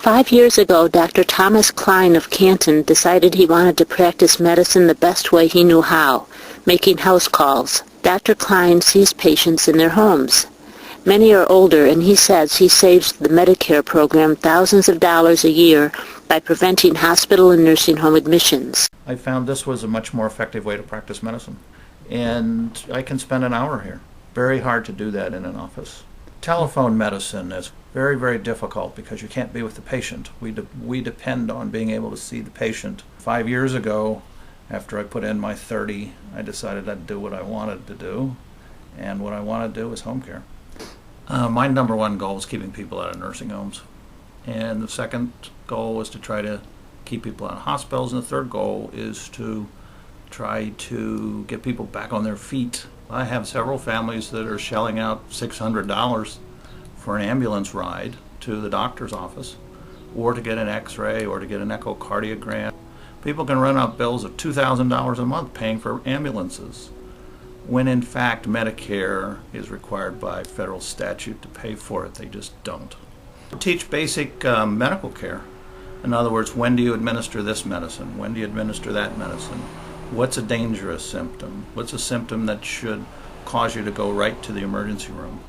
5 years ago, Dr. Thomas Kline of Canton decided he wanted to practice medicine the best way he knew how, making house calls. Dr. Kline sees patients in their homes. Many are older, and he says he saves the Medicare program thousands of dollars a year by preventing hospital and nursing home admissions. I found this was a much more effective way to practice medicine, and I can spend an hour here. Very hard to do that in an office. Telephone medicine is very, very difficult because you can't be with the patient. We depend on being able to see the patient. 5 years ago, after I put in my 30, I decided I'd do what I wanted to do, and what I want to do is home care. My number one goal is keeping people out of nursing homes, and the second goal is to try to keep people out of hospitals, and the third goal is to try to get people back on their feet. I have several families that are shelling out $600 for an ambulance ride to the doctor's office, or to get an x-ray, or to get an echocardiogram. People can run out bills of $2,000 a month paying for ambulances, when in fact Medicare is required by federal statute to pay for it. They just don't. Teach basic medical care. In other words, when do you administer this medicine? When do you administer that medicine? What's a dangerous symptom? What's a symptom that should cause you to go right to the emergency room?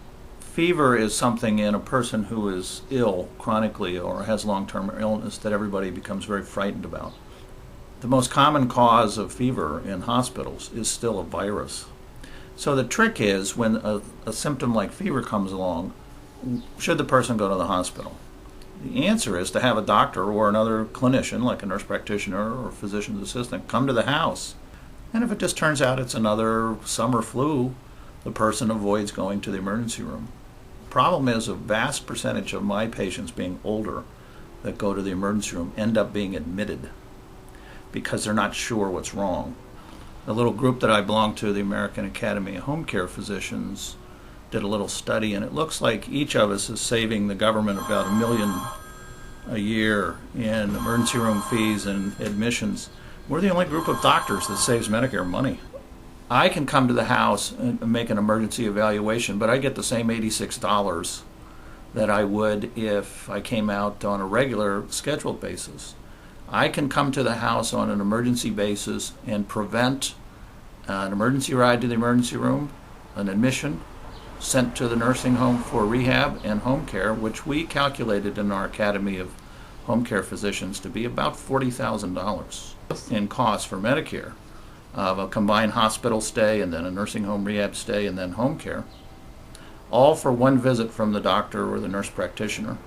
Fever is something in a person who is ill chronically or has long-term illness that everybody becomes very frightened about. The most common cause of fever in hospitals is still a virus. So the trick is, when a symptom like fever comes along, should the person go to the hospital? The answer is to have a doctor or another clinician, like a nurse practitioner or physician's assistant, come to the house. And if it just turns out it's another summer flu, the person avoids going to the emergency room. The problem is a vast percentage of my patients, being older, that go to the emergency room end up being admitted because they're not sure what's wrong. The little group that I belong to, the American Academy of Home Care Physicians, did a little study, and it looks like each of us is saving the government about $1 million a year in emergency room fees and admissions. We're the only group of doctors that saves Medicare money. I can come to the house and make an emergency evaluation, but I get the same $86 that I would if I came out on a regular scheduled basis. I can come to the house on an emergency basis and prevent an emergency ride to the emergency room, an admission, sent to the nursing home for rehab, and home care, which we calculated in our Academy of Home Care Physicians to be about $40,000 in cost for Medicare, of a combined hospital stay and then a nursing home rehab stay and then home care, all for one visit from the doctor or the nurse practitioner.